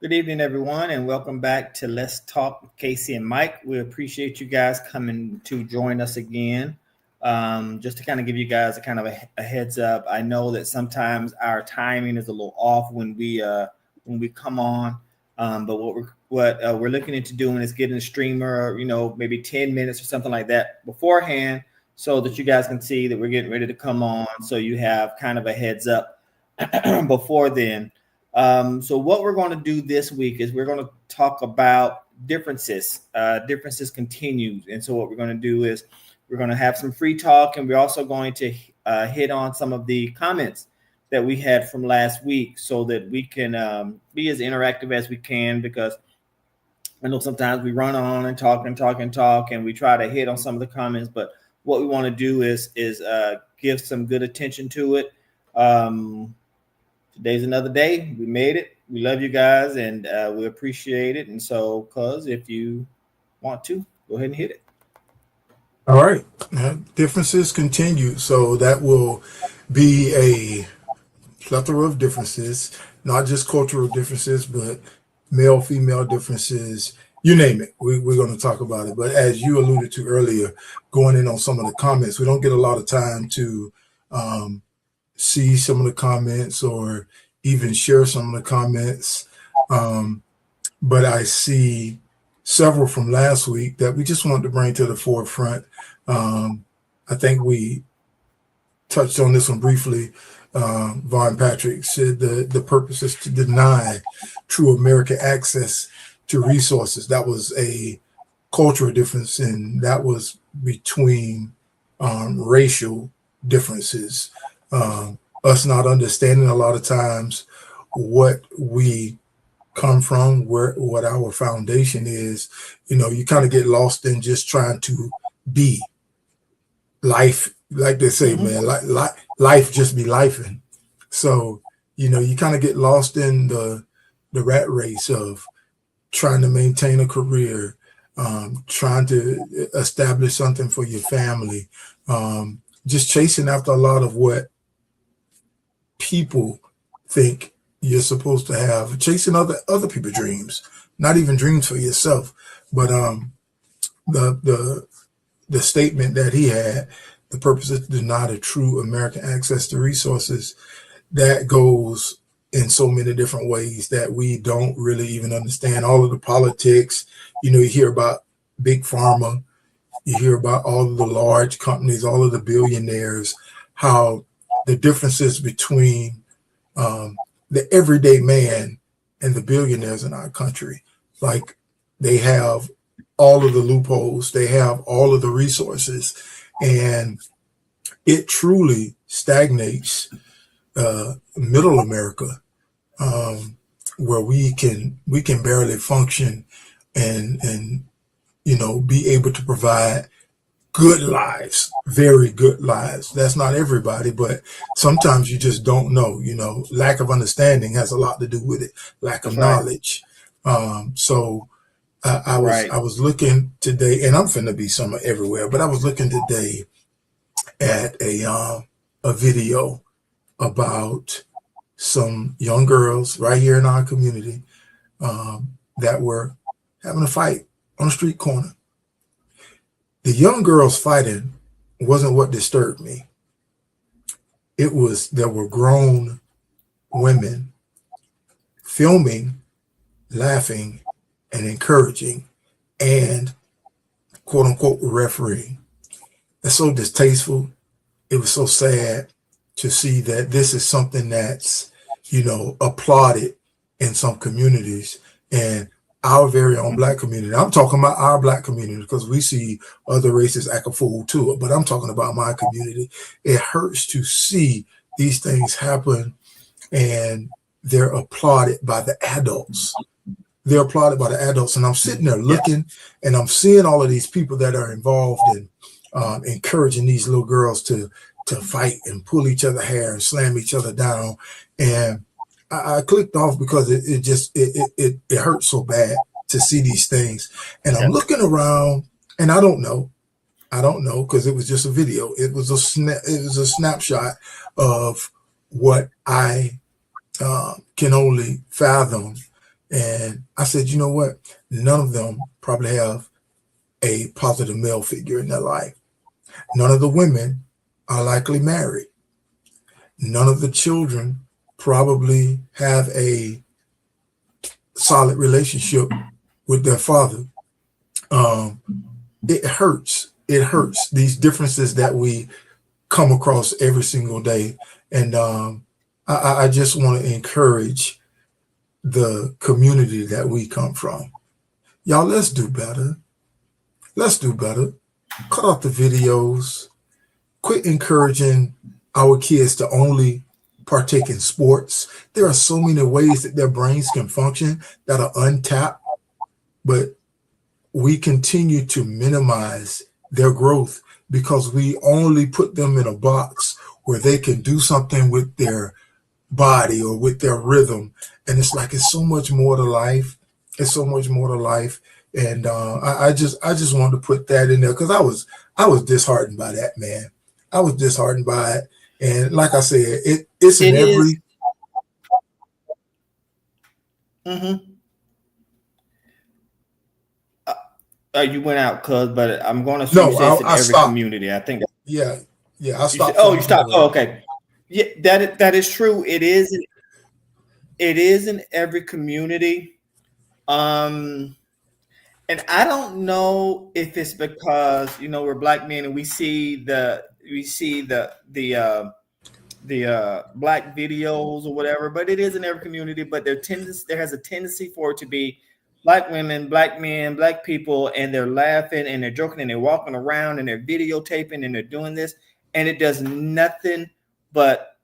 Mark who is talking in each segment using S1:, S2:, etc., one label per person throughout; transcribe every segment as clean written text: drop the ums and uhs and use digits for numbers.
S1: Good evening, everyone, and welcome back to Let's Talk with Casey and Mike. We appreciate you guys coming to join us again. Just to kind of give you guys a heads up, I know that sometimes our timing is a little off when we come on, but what we're looking into doing is getting a streamer, maybe 10 minutes or something like that beforehand, so that you guys can see that we're getting ready to come on, so you have kind of a heads up before then. So what we're going to do this week is we're going to talk about differences. Differences continues. And so what we're going to do is we're going to have some free talk, and we're also going to hit on some of the comments that we had from last week so that we can be as interactive as we can, because I know sometimes we run on and talk and we try to hit on some of the comments, but what we want to do is give some good attention to it. Today's another day. We made it. We love you guys, and we appreciate it. And so, cuz, if you want to, go ahead and hit it.
S2: All right. Differences continue. So that will be a plethora of differences, not just cultural differences, but male, female differences, you name it. We're going to talk about it. But as you alluded to earlier, going in on some of the comments, we don't get a lot of time to see some of the comments or even share some of the comments. But I see several from last week that we just wanted to bring to the forefront. I think we touched on this one briefly. Von Patrick said the purpose is to deny true American access to resources. That was a cultural difference, and that was between racial differences. Us not understanding a lot of times what we come from, what our foundation is. You kind of get lost in just trying to be life, like they say, man. Life just be lifing. So you kind of get lost in the rat race of trying to maintain a career, trying to establish something for your family, just chasing after a lot of what people think you're supposed to have, chasing other people's dreams, not even dreams for yourself. But the statement that he had, the purpose is to deny the true American access to resources, that goes in so many different ways that we don't really even understand. All of the politics, you hear about big pharma, you hear about all of the large companies, all of the billionaires, how the differences between the everyday man and the billionaires in our country. Like, they have all of the loopholes, they have all of the resources, and it truly stagnates middle America, where we can barely function and be able to provide good lives, very good lives. That's not everybody, but sometimes you just don't know. Lack of understanding has a lot to do with it. Lack of knowledge. So I was looking today, and I'm finna be somewhere everywhere, but I was looking today at a video about some young girls right here in our community that were having a fight on a street corner. The young girls fighting wasn't what disturbed me. It was there were grown women filming, laughing, and encouraging, and quote unquote refereeing. It's so distasteful. It was so sad to see that this is something that's, applauded in some communities, and our very own Black community. I'm talking about our Black community, because we see other races act a fool too, but I'm talking about my community. It hurts to see these things happen, and they're applauded by the adults. They're applauded by the adults, and I'm sitting there looking, and I'm seeing all of these people that are involved in encouraging these little girls to fight and pull each other hair and slam each other down. And I clicked off because it hurts so bad to see these things. And I'm looking around, and I don't know, because it was just a video. It was a snapshot of what I can only fathom And I said, you know what? None of them probably have a positive male figure in their life. None of the women are likely married. None of the children probably have a solid relationship with their father. It hurts. It hurts, these differences that we come across every single day. And I just want to encourage the community that we come from. Y'all, let's do better. Let's do better. Cut off the videos. Quit encouraging our kids to only partake in sports. There are so many ways that their brains can function that are untapped, but we continue to minimize their growth because we only put them in a box where they can do something with their body or with their rhythm. And it's like, it's so much more to life. It's so much more to life. And I just wanted to put that in there because I was disheartened by that, man. I was disheartened by it. And like I said, it's in every.
S1: You went out, cuz, but I'm going to assume it's in every
S2: stopped.
S1: Community. I think.
S2: Yeah. I stopped.
S1: You stopped. Oh, okay. Yeah, that is true. It is in every community. And I don't know if it's because we're black men and we see the black videos or whatever, but it is in every community. But there has a tendency for it to be black women, black men, black people, and they're laughing and they're joking and they're walking around and they're videotaping and they're doing this, and it does nothing but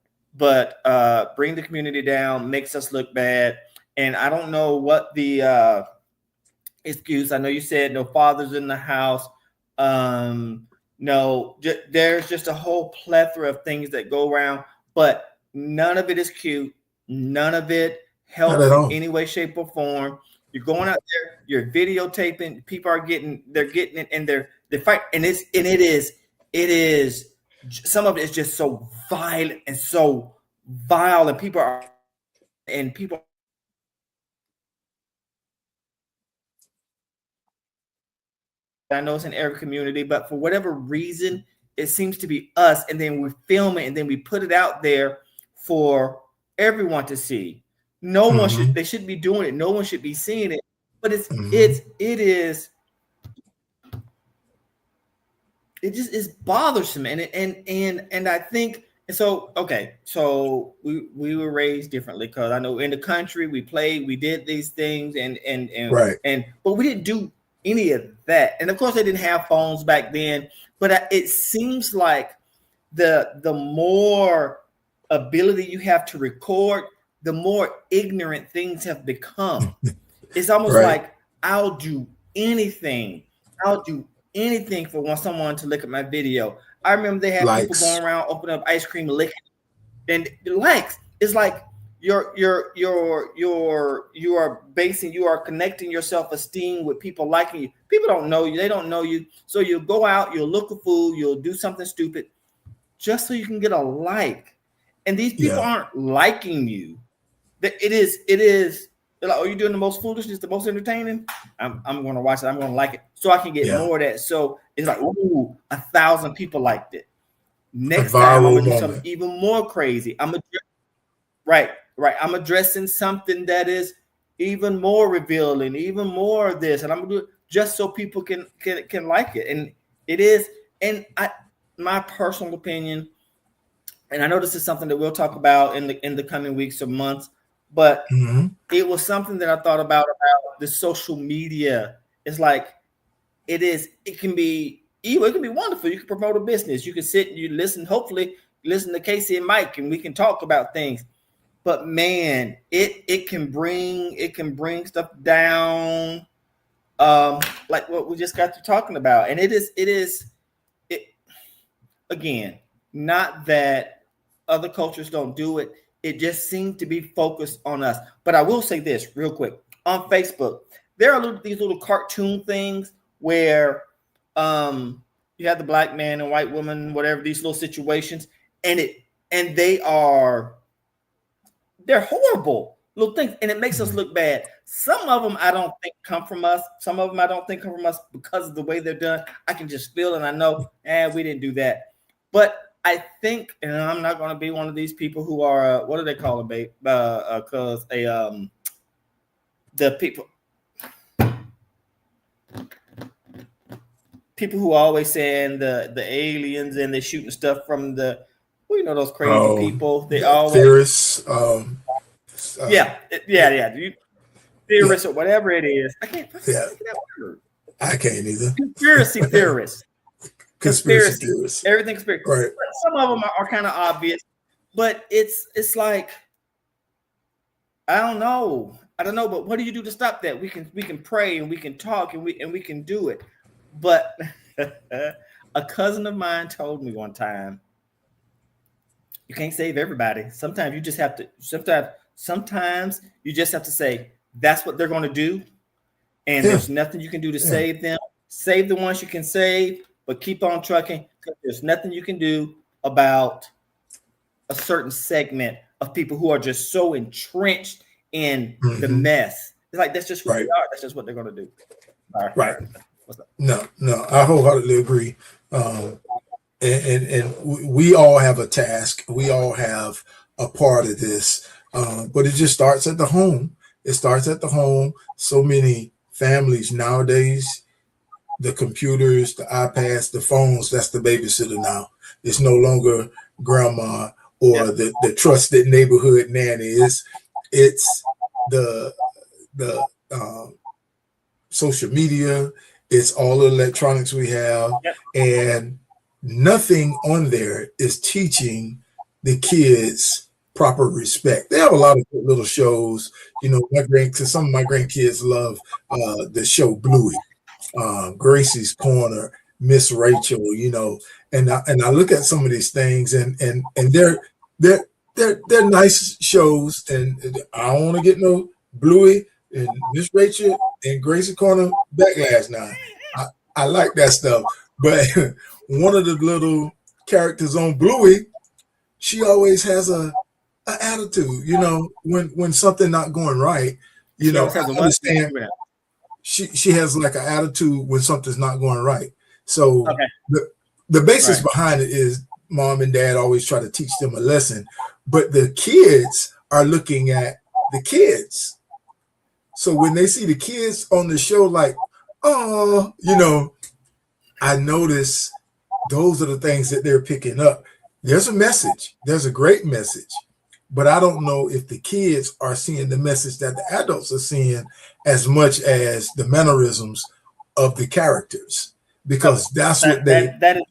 S1: bring the community down, makes us look bad. And I don't know what the excuse. I know you said no fathers in the house. No, there's just a whole plethora of things that go around, but none of it is cute. None of it helps in any way, shape, or form. You're going out there, you're videotaping. People are getting it, and they're fight, and it is. Some of it is just so violent and so vile, and people. I know it's in every community, but for whatever reason, it seems to be us. And then we film it and then we put it out there for everyone to see. No one they shouldn't be doing it. No one should be seeing it, but it just is bothersome. And I think so. Okay. So we were raised differently because I know in the country we did these things but we didn't do any of that. And of course they didn't have phones back then, but it seems like the more ability you have to record, the more ignorant things have become. It's almost like I'll do anything for someone to look at my video. I remember they had people going around opening up ice cream, licking, and likes. It's like you are connecting your self-esteem with people liking you. People don't know you. They don't know you. So you'll go out, you'll look a fool, you'll do something stupid just so you can get a like. And these people aren't liking you. It is like, are you doing the most foolishness, the most entertaining? I'm going to watch it. I'm going to like it so I can get more of that. So it's like, ooh, 1,000 people liked it. Next time I'm going to do something even more crazy. I'm addressing something that is even more revealing, even more of this, and I'm going to do it just so people can like it. And it is, and my personal opinion, and I know this is something that we'll talk about in the coming weeks or months, but it was something that I thought about the social media. It's like it can be evil, it can be wonderful. You can promote a business, you can sit and you listen, hopefully listen to Casey and Mike, and we can talk about things. But man, it can bring stuff down, like what we just got to talking about. And it is again, not that other cultures don't do it. It just seems to be focused on us. But I will say this real quick. On Facebook, there are these little cartoon things where you have the black man and white woman, whatever, these little situations, and they're horrible. little things, and it makes us look bad. Some of them I don't think come from us. Some of them I don't think come from us because of the way they're done. I can just feel and I know, we didn't do that. But I think, and I'm not going to be one of these people who are what do they call it, babe? Because the people who are always saying the aliens and they're shooting stuff from the, well, you know, those crazy people. They always
S2: theorists.
S1: Theorists or whatever it is. I can't think of that word.
S2: I can't either.
S1: Conspiracy theorists.
S2: Conspiracy theorists.
S1: Everything conspiracy.
S2: Right.
S1: Some of them are kind of obvious, but it's like, I don't know. But what do you do to stop that? We can pray and we can talk and we can do it. But a cousin of mine told me one time, you can't save everybody. Sometimes you just have to. Sometimes you just have to say that's what they're going to do, and there's nothing you can do to save them. Save the ones you can save, but keep on trucking because there's nothing you can do about a certain segment of people who are just so entrenched in the mess. It's like that's just who they are. That's just what they're going to do.
S2: Right. What's up? No, I wholeheartedly agree. And we all have a task. We all have a part of this. But it just starts at the home. It starts at the home. So many families nowadays, the computers, the iPads, the phones, that's the babysitter now. It's no longer grandma or the trusted neighborhood nanny. It's the social media. It's all the electronics we have. And nothing on there is teaching the kids proper respect. They have a lot of little shows. You know, some of my grandkids love the show Bluey, Gracie's Corner, Miss Rachel. You know, and I look at some of these things, and they're nice shows, and I don't want to get no Bluey and Miss Rachel and Gracie Corner backlash now. I like that stuff, but one of the little characters on Bluey, she always has an attitude. You know, when something not going right, you know, I understand. She has like an attitude when something's not going right. So the basis behind it is mom and dad always try to teach them a lesson, but the kids are looking at the kids. So when they see the kids on the show, like, oh, you know, I notice those are the things that they're picking up. There's a message. There's a great message. But I don't know if the kids are seeing the message that the adults are seeing as much as the mannerisms of the characters. Because that's what they...
S1: That is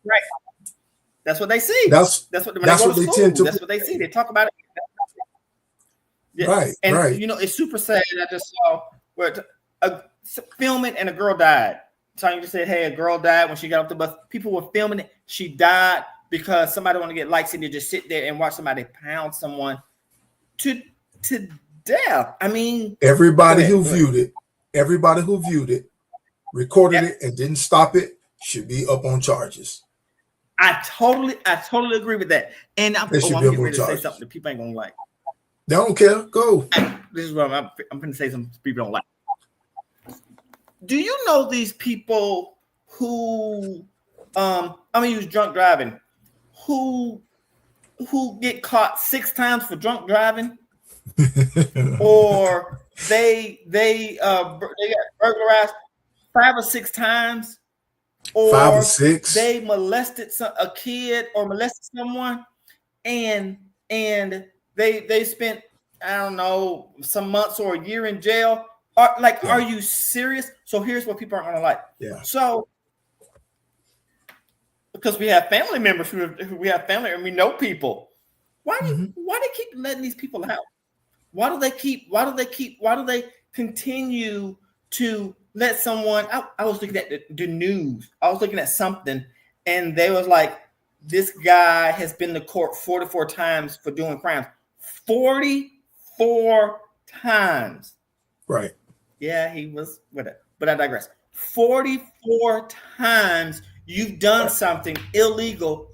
S1: right. That's what they see. That's what they tend to... That's what they see. They talk about it. Yeah.
S2: Right,
S1: and you know, it's super sad. I just saw where filming and a girl died. Tanya just said, "Hey, a girl died when she got off the bus." People were filming it. She died because somebody want to get likes and they just sit there and watch somebody pound someone to death. I mean,
S2: everybody who viewed it, recorded it, and didn't stop it should be up on charges.
S1: I totally agree with that. And I'm getting ready to say something that people ain't gonna like.
S2: They don't care. Go.
S1: This is what I'm going to say. Some people don't like. Do you know these people who, I'm going to use drunk driving, who get caught 6 times for drunk driving, or they got burglarized 5 or 6 times, or
S2: 5 or 6
S1: they molested a kid or molested someone, and they spent, I don't know, some months or a year in jail. Are you serious? So here's what people aren't going to like.
S2: Yeah.
S1: So because we have family members we have family and we know people. Why do they keep letting these people out? Why do they continue to let someone? I was looking at the news. I was looking at something, and they was like, this guy has been to court 44 times for doing crimes. 44 times.
S2: Right.
S1: Yeah, he was with it. But I digress. 44 times you've done something illegal,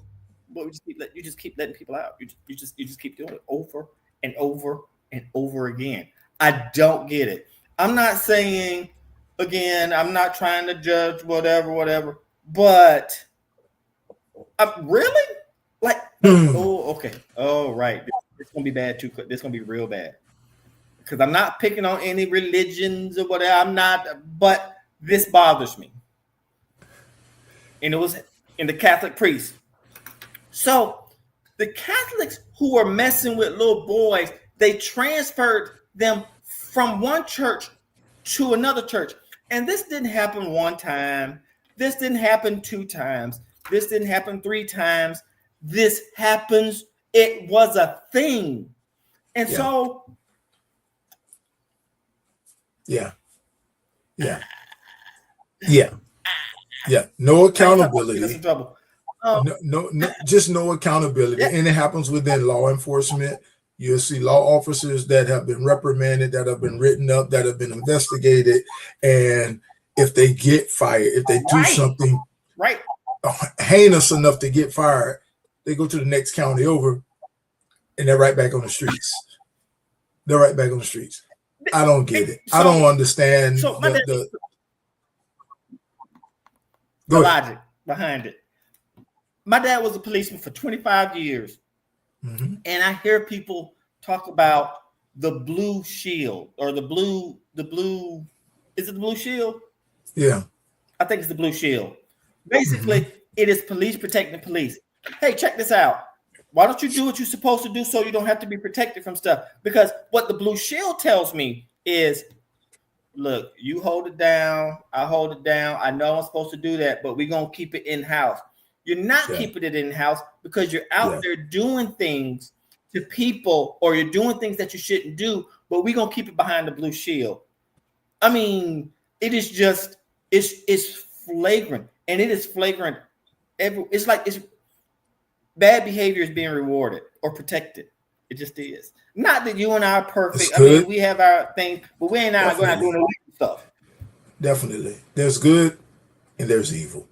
S1: but you just keep letting people out. You just keep doing it over and over and over again. I don't get it. I'm not saying, again, I'm not trying to judge whatever, but really? Like, oh, okay. Oh, right. It's going to be bad too. This is going to be real bad. Because I'm not picking on any religions or whatever. I'm not, but this bothers me. And it was in the Catholic priests. So the Catholics who were messing with little boys, they transferred them from one church to another church. And this didn't happen one time. This didn't happen 2 times. This didn't happen 3 times. This happens. It was a thing. And so.
S2: Yeah. No accountability. No, just no accountability. Yeah. And it happens within law enforcement. You'll see law officers that have been reprimanded, that have been written up, that have been investigated. And if they get fired, if they do something heinous enough to get fired, they go to the next county over and they're right back on the streets. I don't get it. I don't understand the
S1: logic behind it. My dad was a policeman for 25 years. Mm-hmm. And I hear people talk about the blue shield or the blue, is it the blue shield?
S2: Yeah.
S1: I think it's the blue shield. Basically, it is police protecting police. Hey, check this out. Why don't you do what you're supposed to do so you don't have to be protected from stuff? Because what the blue shield tells me is, look, you hold it down, I hold it down. I know I'm supposed to do that, but we're going to keep it in-house. You're not keeping it in-house because you're out there doing things to people or you're doing things that you shouldn't do, but we're going to keep it behind the blue shield. I mean, it is just, it's flagrant. And it is flagrant. It's like bad behavior is being rewarded or protected. It just is. Not that you and I are perfect. I mean, we have our things, but we ain't not going out doing illegal stuff.
S2: Definitely. There's good and there's evil.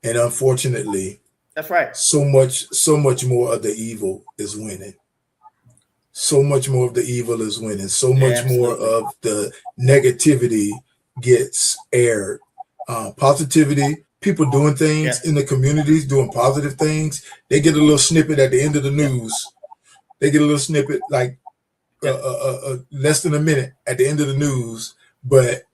S2: And unfortunately,
S1: that's right.
S2: So much more of the evil is winning. So much more of the evil is winning. So much more of the negativity gets aired. Positivity, people doing things in the communities, doing positive things. They get a little snippet at the end of the news. They get a little snippet, like less than a minute at the end of the news. But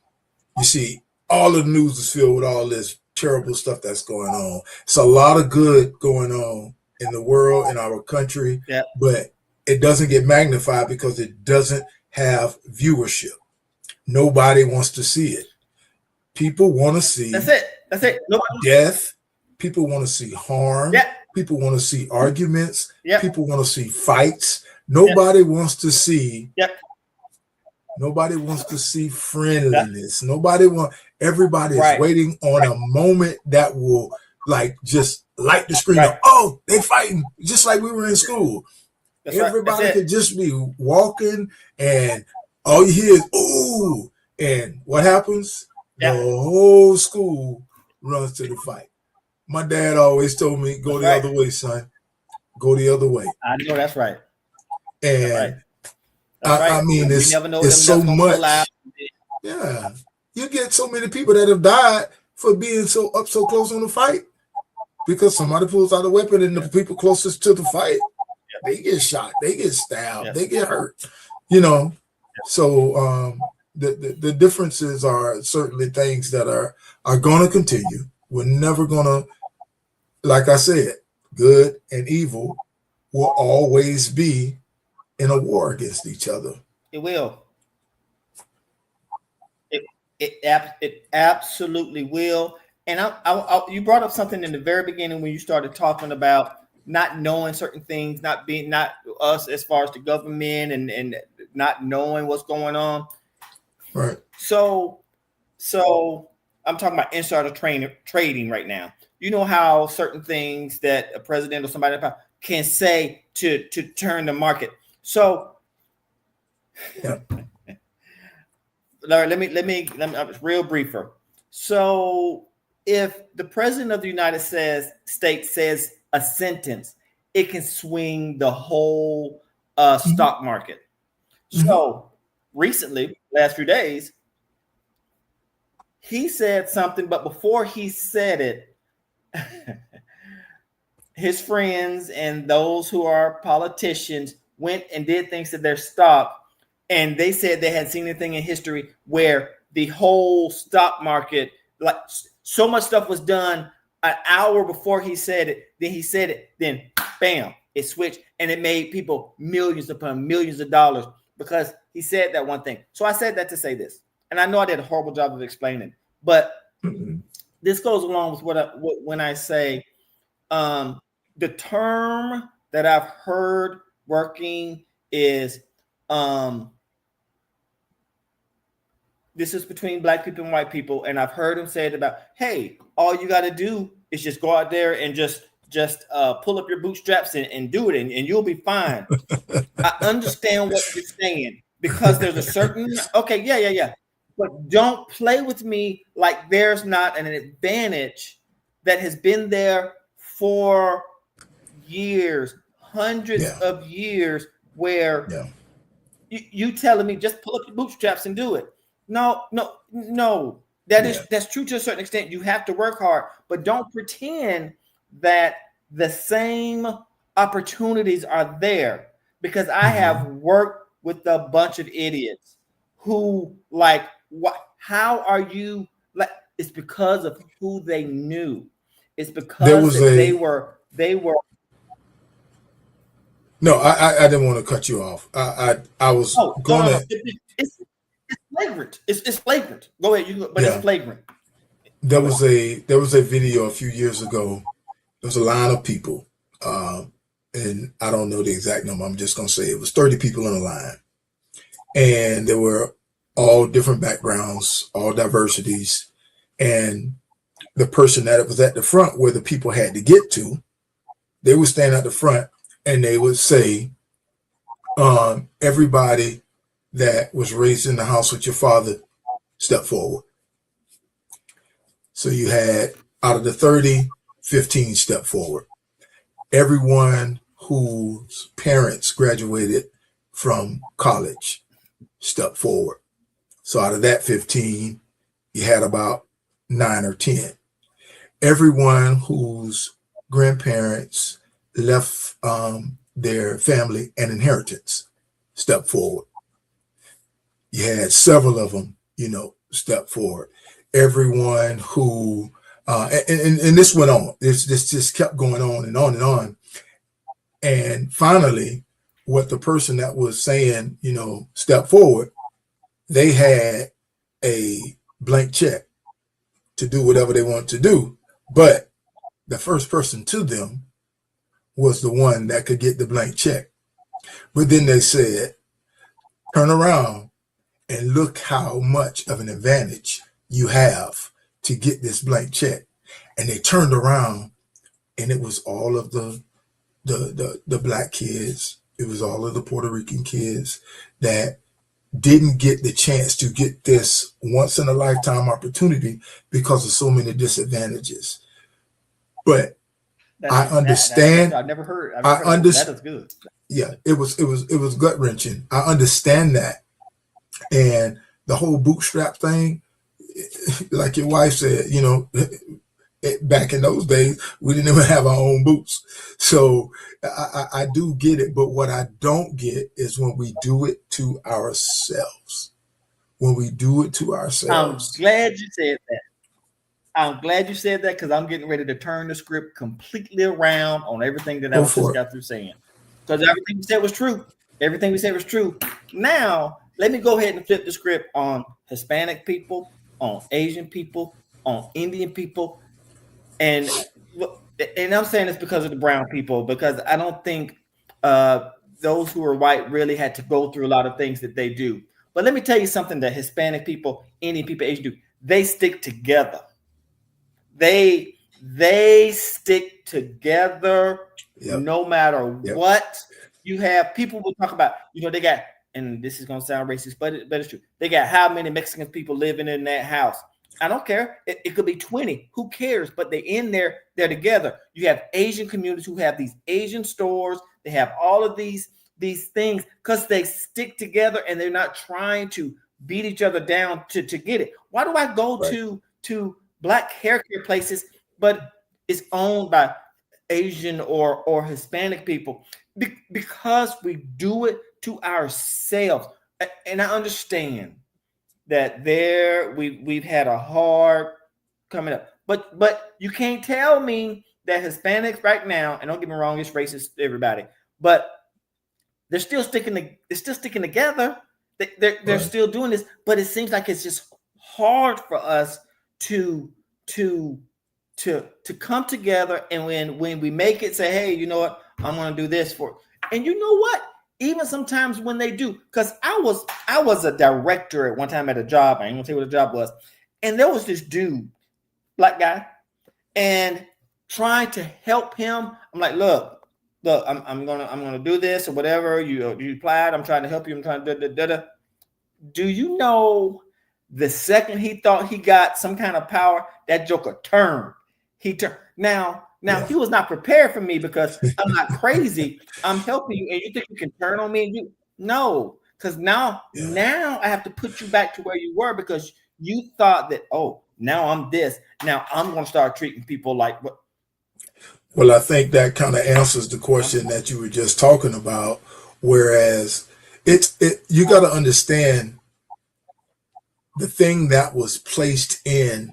S2: you see, all of the news is filled with all this terrible stuff that's going on. It's a lot of good going on in the world, in our country, but it doesn't get magnified because it doesn't have viewership. Nobody wants to see it. People want to see
S1: That's it.
S2: Death. People want to see harm. People want to see arguments. People want to see fights. Nobody wants to see Nobody wants to see friendliness. Everybody is waiting on a moment that will just light the screen up. Oh, they fighting just like we were in school. Everybody could just be walking and all you hear is ooh. And what happens? The whole school runs to the fight. My dad always told me, go the other way, son. Go the other way.
S1: I know that's right.
S2: And I mean, it's so much. Yeah. You get so many people that have died for being so close on the fight because somebody pulls out a weapon and the people closest to the fight, they get shot, they get stabbed, they get hurt, So the differences are certainly things that are going to continue. We're never going to, like I said, good and evil will always be in a war against each other.
S1: It will. It absolutely will. And you brought up something in the very beginning when you started talking about not knowing certain things, not us as far as the government and not knowing what's going on.
S2: Right.
S1: So I'm talking about insider trading right now. You know how certain things that a president or somebody can say to turn the market. So, Larry, let me real briefer. So, if the president of the United States says a sentence, it can swing the whole stock market. So recently, last few days, he said something, but before he said it, his friends and those who are politicians went and did things to their stock, and they said they hadn't seen anything in history where the whole stock market, like so much stuff was done an hour before he said it. Then he said it, then bam, it switched, and it made people millions upon millions of dollars because he said that one thing. So I said that to say this, and I know I did a horrible job of explaining, but this goes along with when I say the term that I've heard working is this is between black people and white people, and I've heard him say it about, hey, all you got to do is just go out there and just pull up your bootstraps and do it, and you'll be fine. I understand what you're saying because there's a certain yeah. But don't play with me like there's not an advantage that has been there for years, hundreds of years, where you telling me just pull up your bootstraps and do it. No. That's true to a certain extent. You have to work hard, but don't pretend that the same opportunities are there, because I have worked with a bunch of idiots who like, what? How are you like? It's because of who they knew. It's because they were.
S2: No, I didn't want to cut you off. I was going to.
S1: It's flagrant. It's flagrant. Go ahead, it's flagrant.
S2: There was a video a few years ago. There was a line of people, and I don't know the exact number. I'm just going to say it was 30 people in a line, and there were all different backgrounds, all diversities, and the person that was at the front where the people had to get to, they would stand at the front and they would say, everybody that was raised in the house with your father, step forward. So you had, out of the 30, 15 step forward. Everyone whose parents graduated from college stepped forward. So out of that 15, you had about 9 or 10. Everyone whose grandparents left their family an inheritance stepped forward. You had several of them, step forward. Everyone who, and this went on. This just kept going on and on and on. And finally, what the person that was saying, step forward, they had a blank check to do whatever they want to do. But the first person to them was the one that could get the blank check. But then they said, turn around and look how much of an advantage you have to get this blank check. And they turned around, and it was all of the black kids. It was all of the Puerto Rican kids that didn't get the chance to get this once in a lifetime opportunity because of so many disadvantages. But I understand.
S1: I've never heard.
S2: I understand.
S1: That is good.
S2: Yeah, it was gut wrenching. I understand that, and the whole bootstrap thing, like your wife said, back in those days, we didn't even have our own boots. So I do get it. But what I don't get is when we do it to ourselves. When we do it to ourselves.
S1: I'm glad you said that. I'm glad you said that, because I'm getting ready to turn the script completely around on everything that I just got through saying. Because everything we said was true. Everything we said was true. Now, let me go ahead and flip the script on Hispanic people, on Asian people, on Indian people. And I'm saying this because of the brown people, because I don't think those who are white really had to go through a lot of things that they do. But let me tell you something that Hispanic people, Indian people, Asian do. They stick together. They stick together no matter what. You have people will talk about, they got, and this is going to sound racist, but it's true. They got how many Mexican people living in that house. I don't care. It could be 20. Who cares? But they're in there. They're together. You have Asian communities who have these Asian stores. They have all of these these things because they stick together and they're not trying to beat each other down to get it. Why do I go to Black hair care places, but it's owned by Asian or Hispanic people? Because we do it to ourselves. And I understand that we've had a hard coming up, but you can't tell me that Hispanics right now, and don't get me wrong, it's racist to everybody, but they're still sticking together. They're still doing this, but it seems like it's just hard for us to come together. And when we make it, say, hey, you know what, I'm going to do this for, and you know what? Even sometimes when they do, because I was a director at one time at a job. I ain't gonna tell you what the job was, and there was this dude, Black guy, and trying to help him. I'm like, look, I'm gonna do this or whatever. You applied. I'm trying to help you. I'm trying to Do you know the second he thought he got some kind of power, that joker turned. He turned. Now he was not prepared for me because I'm not crazy. I'm helping you, and you think you can turn on me? And no, because now I have to put you back to where you were because you thought that, oh, now I'm this. Now I'm going to start treating people like what?
S2: Well, I think that kind of answers the question that you were just talking about. Whereas you got to understand the thing that was placed in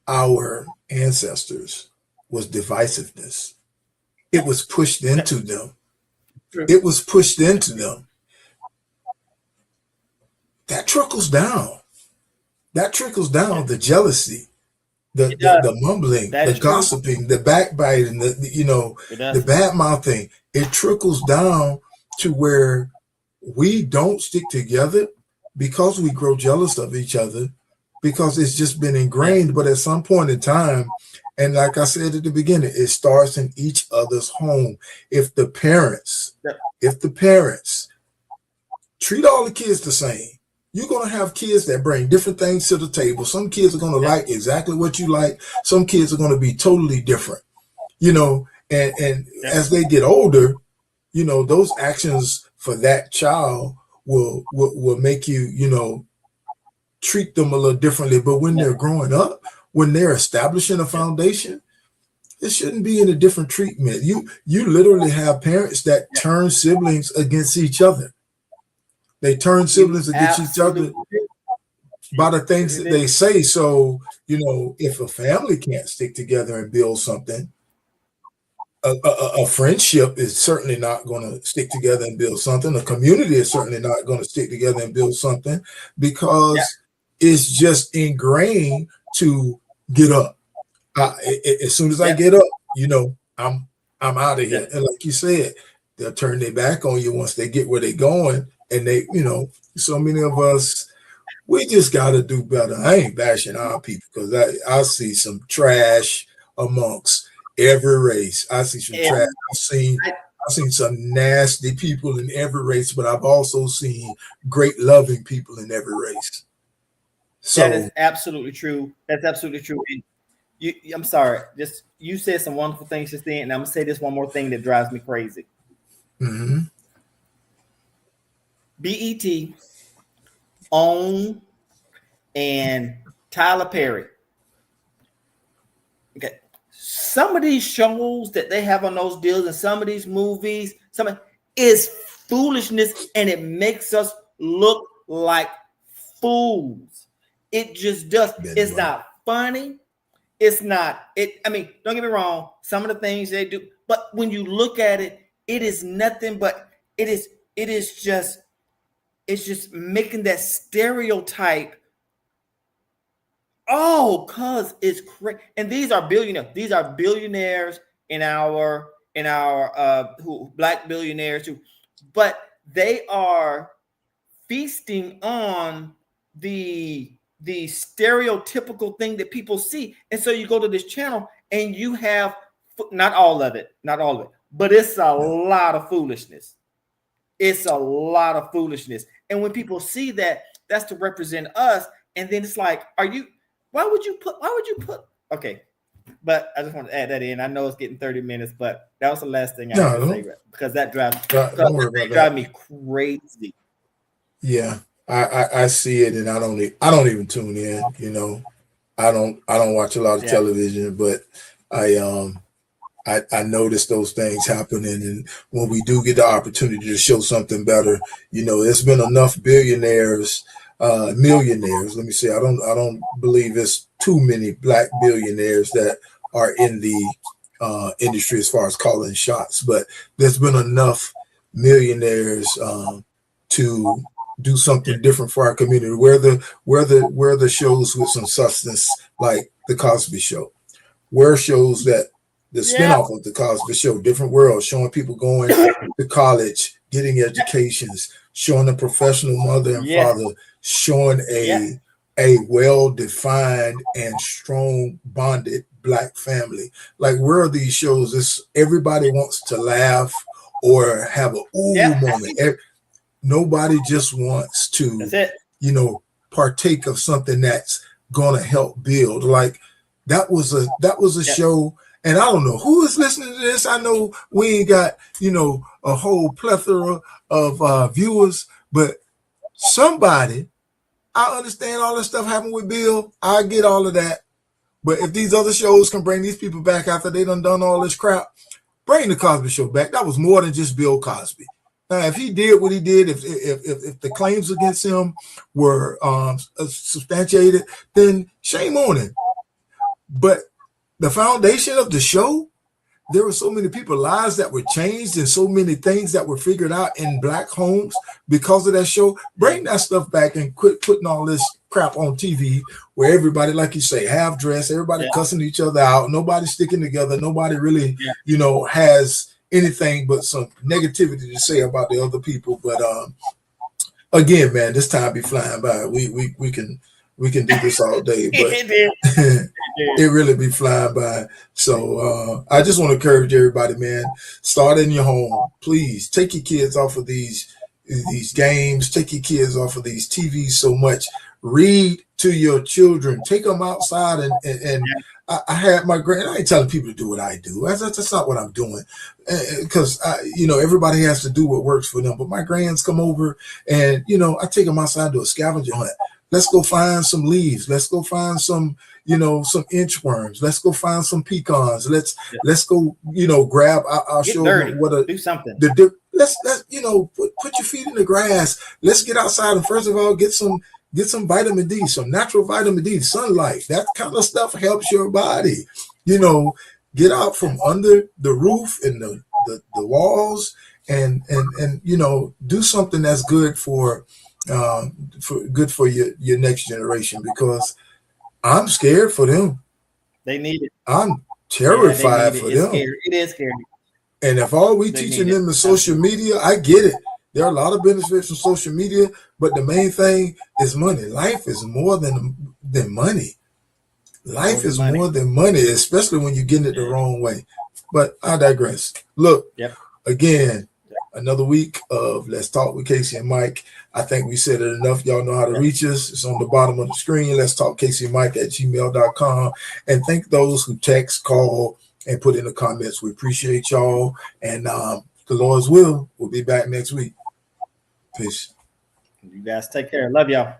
S2: our ancestors was divisiveness. It was pushed into them. It was pushed into them. That trickles down. The jealousy, the mumbling, the gossiping, the backbiting, the bad mouthing. It trickles down to where we don't stick together because we grow jealous of each other, because it's just been ingrained. But at some point in time, and like I said at the beginning, it starts in each other's home. If the parents treat all the kids the same, you're going to have kids that bring different things to the table. Some kids are going to like exactly what you like. Some kids are going to be totally different, and as they get older, those actions for that child will make you, treat them a little differently. But when they're growing up, when they're establishing a foundation, it shouldn't be in a different treatment. You literally have parents that turn siblings against each other. They turn siblings against each other by the things that they say. So, if a family can't stick together and build something, a friendship is certainly not going to stick together and build something. A community is certainly not going to stick together and build something, because it's just ingrained to get up. As soon as I get up, I'm out of here. And like you said, they'll turn their back on you once they get where they're going. And they, so many of us, we just got to do better. I ain't bashing our people, because I see some trash amongst every race. I see some trash. I've seen some nasty people in every race, but I've also seen great loving people in every race. So
S1: that is absolutely true. That's absolutely true. I'm sorry. You said some wonderful things just then, and I'm gonna say this one more thing that drives me crazy.
S2: Mm-hmm.
S1: BET, OWN, and Tyler Perry. Okay, some of these shows that they have on those deals and some of these movies, is foolishness, and it makes us look like fools. It just does. It's not funny. It's not. I mean, don't get me wrong. Some of the things they do, but when you look at it, it is nothing but it is just. It's just making that stereotype. Oh, cause it's crazy. And these are billionaires. These are billionaires in our Black billionaires too, but they are feasting on the stereotypical thing that people see. And so you go to this channel and you have not all of it, but it's a lot of foolishness. It's a lot of foolishness. And when people see that, that's to represent us. And then it's like, why would you put, okay. But I just want to add that in. I know it's getting 30 minutes, but that was the last thing I
S2: No,
S1: had to say, because that
S2: don't worry about
S1: drive
S2: that.
S1: me crazy.
S2: Yeah, I see it, and I don't even tune in. You know, I don't watch a lot of television, but I notice those things happening, and when we do get the opportunity to show something better, you know, there's been enough millionaires. Let me say, I don't believe it's too many black billionaires that are in the industry as far as calling shots, but there's been enough millionaires to do something different for our community. Where the shows with some substance, like the Cosby Show, where shows that the spinoff of the Cosby Show, Different World, showing people going to college, getting educations, showing a professional mother and father, showing a well-defined and strong bonded black family. Like, where are these shows? This everybody wants to laugh or have a moment. Nobody just wants to, you know, partake of something that's gonna help build. Like, that was a show. And I don't know who is listening to this. I know we ain't got, you know, a whole plethora of viewers, but somebody, I understand all this stuff happened with Bill. I get all of that. But if these other shows can bring these people back after they done all this crap, bring the Cosby Show back. That was more than just Bill Cosby. Now, if he did what he did, if the claims against him were substantiated, then shame on him. But the foundation of the show, there were so many people's lives that were changed and so many things that were figured out in black homes because of that show. Bring that stuff back and quit putting all this crap on TV where everybody, like you say, half dressed, everybody cussing each other out, nobody sticking together, nobody really, you know, has anything but some negativity to say about the other people. But again, man, this time be flying by. We can do this all day, but it really be flying by. So I just want to encourage everybody, man, start in your home. Please take your kids off of these games, take your kids off of these TVs so much. Read to your children, take them outside. And I had my I ain't telling people to do what I do. That's not what I'm doing, because you know, everybody has to do what works for them. But my grands come over, and you know, I take them outside to a scavenger hunt. Let's go find some leaves. Let's go find some, you know, some inchworms. Let's go find some pecans. Let's go, you know, grab. I'll show them what do something. Let's you know, put your feet in the grass. Let's get outside and first of all get some vitamin D, some natural vitamin D, sunlight. That kind of stuff helps your body. You know, get out from under the roof and the walls, and you know, do something that's good for your next generation, because I'm scared for them.
S1: They need it.
S2: I'm terrified for them.
S1: It is scary.
S2: And if all we teaching them is social media, I get it. There are a lot of benefits from social media, but the main thing is money. Life is more than money. Life is more than money, especially when you're getting it the wrong way. But I digress. Look, again, another week of Let's Talk with Casey and Mike. I think we said it enough. Y'all know how to reach us. It's on the bottom of the screen. Let's talk Casey and Mike at gmail.com. And thank those who text, call, and put in the comments. We appreciate y'all. And the Lord's will, we'll be back next week. Peace.
S1: You guys take care. Love y'all.